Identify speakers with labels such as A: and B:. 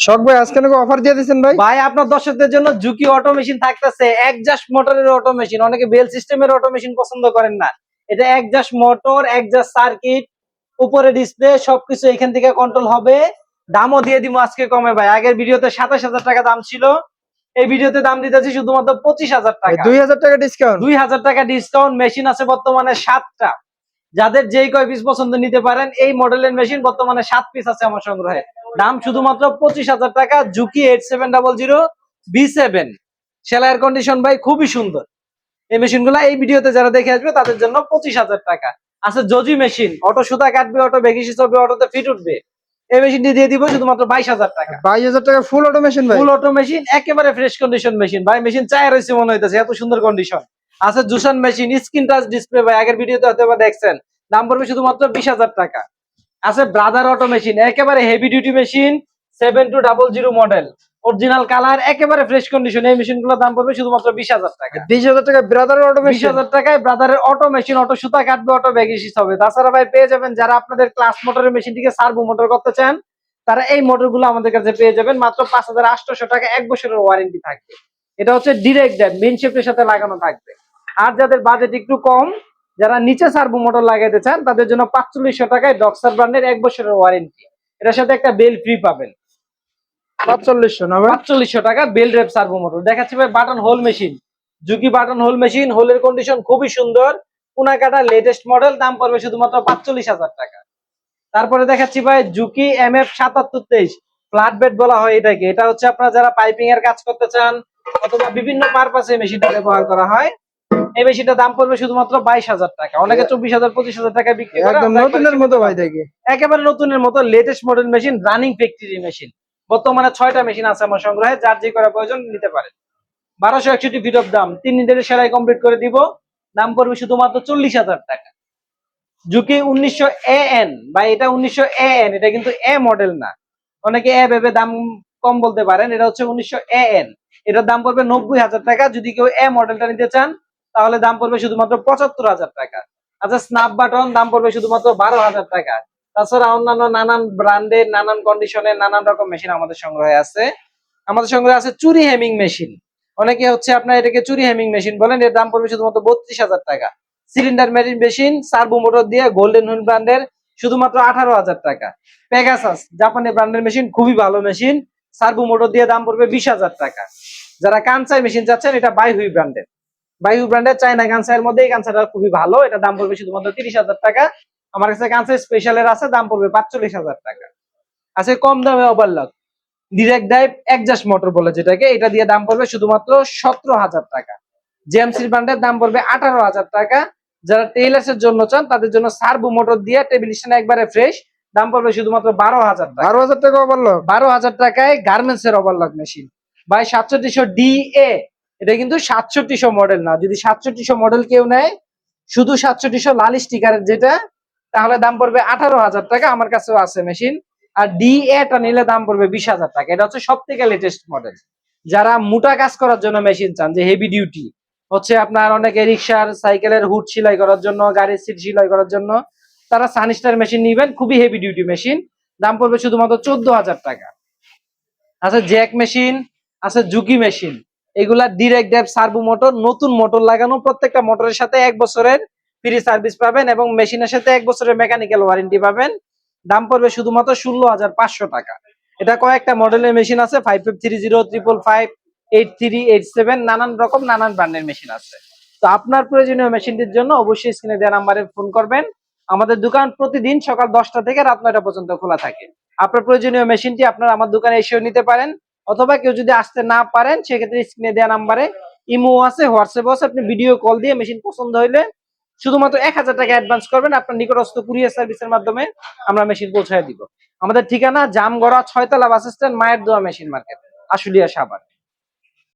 A: শখ ভাই আজকে নাকি অফার দিয়ে দিচ্ছেন ভাই?
B: ভাই আপনার দর্শকদের জন্য জুকি অটো মেশিন থাকতেছে, একজাস্ট মোটরের অটো মেশিন। অনেকে বেল সিস্টেমের অটো মেশিন পছন্দ করেন না, এটা একজাস্ট মোটর, একজাস্ট সার্কিট, উপরে ডিসপ্লে, সবকিছু এখান থেকে কন্ট্রোল হবে। দামও দিয়ে দিব আজকে কমে ভাই। আগের ভিডিওতে 27,000 টাকা দাম ছিল, এই ভিডিওতে দাম দিতেছি শুধুমাত্র 25,000 টাকা।
A: 2000 টাকা ডিসকাউন্ট।
B: 2000 টাকা ডিসকাউন্ট। মেশিন আছে বর্তমানে 7টা, যাদের যেই কয় পিস পছন্দ নিতে পারেন। এই মডেলের মেশিন বর্তমানে 7 পিস আছে আমার সংগ্রহে। দাম শুধুমাত্র 25,000 টাকা। জুকি 8700B7, সেলাইয়ের কন্ডিশন ভাই খুবই সুন্দর। এই মেশিন গুলা এই ভিডিওতে যারা দেখে আসবে তাদের জন্য 25,000 টাকা। আছে জজি মেশিন, অটো সুতা কাটবে, অটো বেগিসি চলবে, অটোতে ফিট উঠবে। এই মেশিনটি দিয়ে দিব শুধুমাত্র 22,000 টাকা।
A: 22,000 টাকা ফুল অটোমেশন ভাই।
B: ফুল অটো মেশিন, একেবারে ফ্রেশ কন্ডিশন মেশিন ভাই। মেশিন চায় রয়েছে মনে হইতেছে, এত সুন্দর কন্ডিশন। আছে জুসান মেশিন, স্ক্রিন টাচ ডিসপ্লে ভাই, আগের ভিডিওতে হয়তো বা দেখছেন। দাম পড়বে শুধুমাত্র 20,000 টাকা। আছে ব্রাদার অটো মেশিন, একেবারে heavy duty machine, 7200 model, original colour, একেবারে ফ্রেশ কন্ডিশন। এই মেশিন গুলোর দাম পড়বে শুধুমাত্র 20,000 টাকা।
A: 20,000 টাকা ব্রাদার অটোমেশন।
B: 20,000 টাকায় ব্রাদারের অটো মেশিন, অটো সুতা কাটবে, অটো ব্যাগিস হবে। তাছাড়া ভাই পেয়ে যাবেন যারা আপনাদের ক্লাস মোটরের মেশিনটিকে সার্ভো মোটর করতে চান, তারা এই মোটর গুলো আমাদের কাছে পেয়ে যাবেন মাত্র 5,800 টাকা। 1 বছরের ওয়ারেন্টি থাকবে। এটা হচ্ছে ডিরেক্ট ড্রাইভ, মেইন শেফটের সাথে লাগানো থাকবে। আর যাদের বাজেট একটু কম, যারা নিচে সার্ভো মোটর লাগাইতে চান, তাদের জন্য 4500 টাকায় ডক্সার ব্র্যান্ডের 1 বছরের ওয়ারেন্টি। এটার সাথে একটা বেল ফ্রি পাবেন।
A: 4500 না ভাই?
B: 4500 টাকা বেল ড্রাইভ সার্ভো মোটর। দেখাচ্ছি ভাই button hole machine, Juki button hole machine. হোলের কন্ডিশন খুবই সুন্দর, কোনা কাটা, লেটেস্ট মডেল। দাম পড়বে শুধুমাত্র 45,000 টাকা। তারপরে দেখাচ্ছি ভাই জুকি MF7723, ফ্ল্যাট বেড বলা হয় এটাকে। এটা হচ্ছে আপনারা যারা পাইপিং এর কাজ করতে চান অথবা বিভিন্ন পারপাসে মেশিনটা ব্যবহার করা হয়, এই মেশিনটার দাম পড়বে শুধুমাত্র 22,000 টাকা। অনেকে 24,000 25,000 টাকা বিক্রি করে।
A: একদম নতুনের মতো ভাই দেখে।
B: একেবারে নতুনের মতো, latest model machine, running factory machine. বর্তমানে 6টা মেশিন আছে আমার সংগ্রহে, যার যে করা প্রয়োজন নিতে পারেন। 1261 ফিট অফ দাম, 3 দিনের সেলাই কমপ্লিট করে দিব। দাম পড়বে শুধুমাত্র 40,000 টাকা। জুকি 1900 AN বা এটা 1900 AN, এটা কিন্তু এ মডেল না। অনেকে এ ভেবে দাম কম বলতে পারেন, এটা হচ্ছে 1900 AN। এটার দাম পড়বে 90,000 টাকা। যদি কেউ এ মডেলটা নিতে চান তাহলে দাম পড়বে শুধুমাত্র 75,000 টাকা। আচ্ছা, স্ন্যাপ বাটন, দাম পড়বে শুধুমাত্র 12,000 টাকা। তাছাড়া অন্যান্য নানান ব্র্যান্ডের, নানান কন্ডিশনের, নানান রকম মেশিন আমাদের সংগ্রহে আছে। আমাদের সংগ্রহে আছে চুরি হেমিং মেশিন। অনেকে হচ্ছে আপনার এটাকে চুরি হেমিং মেশিন বলেন। এর দাম পড়বে শুধুমাত্র 32,000 টাকা। সিলিন্ডার মেশিন, সার্ভো মোটর দিয়ে, গোল্ডেন হুইল ব্র্যান্ডের, শুধুমাত্র 18,000 টাকা। পেগাসাস, জাপানি ব্র্যান্ডের মেশিন, খুবই ভালো মেশিন, সার্ভো মোটর দিয়ে, দাম পড়বে 20,000 টাকা। যারা কানসাই মেশিন চাচ্ছেন, এটা বাইহুই ব্র্যান্ডের। বাইহু ব্র্যান্ডের চায়না কানসাইয়ের মধ্যে এই কানসাইটা খুবই ভালো। এটা দাম পড়বে শুধুমাত্র 30,000 টাকা। আমার কাছে কানসাই স্পেশালের আছে, দাম পড়বে 45,000 টাকা। আছে কম দামে overlock, direct drive exhaust motor বলে যেটাকে, এটা দিয়ে দাম পড়বে শুধুমাত্র 17,000 টাকা। জেএমসি ব্র্যান্ডের দাম পড়বে 18,000 টাকা। যারা টেইলার্স এর জন্য চান তাদের জন্য সার্ভো মোটর দিয়ে টেবিল স্ট্যান্ড একবারে ফ্রেশ, দাম পড়বে শুধুমাত্র 12,000 টাকা।
A: 12,000 টাকা ওভারলক।
B: 12,000 টাকায় গার্মেন্টস এর ওভারলক মেশিন বাই 6700DA। এটা কিন্তু 6700 মডেল না। যদি 6700 মডেল কেউ নেয়, শুধু 6700 লাল স্টিকারের যেটা, তাহলে দাম পড়বে 18,000 টাকা। আমার কাছেও আছে মেশিন। আর DA টা নিলে দাম পড়বে 20,000 টাকা। এটা হচ্ছে সব থেকে লেটেস্ট মডেল। যারা মোটা কাজ করার জন্য মেশিন চান, যে হেভি ডিউটি হচ্ছে আপনার, অনেকে রিক্সার, সাইকেলের হুড সেলাই করার জন্য, গাড়ির সিট সেলাই করার জন্য, তারা সানস্টার মেশিন নিবেন। খুবই হেভি ডিউটি মেশিন, দাম পড়বে শুধুমাত্র 14,000 টাকা। আছে জ্যাক মেশিন, আছে জুকি মেশিন। এগুলা ডিরেক্ট ড্রাইভ সার্ভো মোটর, নতুন মোটর লাগানো। প্রত্যেকটা মোটরের সাথে 1 বছরের ফ্রি সার্ভিস পাবেন এবং মেশিনের সাথে 1 বছরের মেকানিক্যাল ওয়ারেন্টি পাবেন। দাম পড়বে শুধুমাত্র 16,500 টাকা। এটা কয়েকটা মডেলের মেশিন আছে, 5530, 555, 83, 87, নানান রকম, নানান ব্র্যান্ডের মেশিন আছে। তো আপনার প্রয়োজনীয় মেশিনটির জন্য অবশ্যই স্ক্রিনে দেওয়া নাম্বারে ফোন করবেন। আমাদের দোকান প্রতিদিন সকাল 10টা থেকে রাত 9টা পর্যন্ত খোলা থাকে। আপনার প্রয়োজনীয় মেশিনটি আপনারা আমার দোকানে এসেও নিতে পারেন, অথবা কেউ যদি আসতে না পারেন সেক্ষেত্রে স্ক্রিনে দেওয়া নাম্বারে ইমো আছে, হোয়াটসঅ্যাপ আছে, আপনি ভিডিও কল দিয়ে মেশিন পছন্দ হইলে শুধুমাত্র 1,000 টাকা অ্যাডভান্স করবেন। আপনার নিকটস্থ কুরিয়ার সার্ভিসের মাধ্যমে আমরা মেশিন পৌঁছায় দিব। আমাদের ঠিকানা জামগড়া 6 তলা বাস স্ট্যান্ড, মায়ের দোয়া মেশিন মার্কেট, আশুলিয়া, সাভার।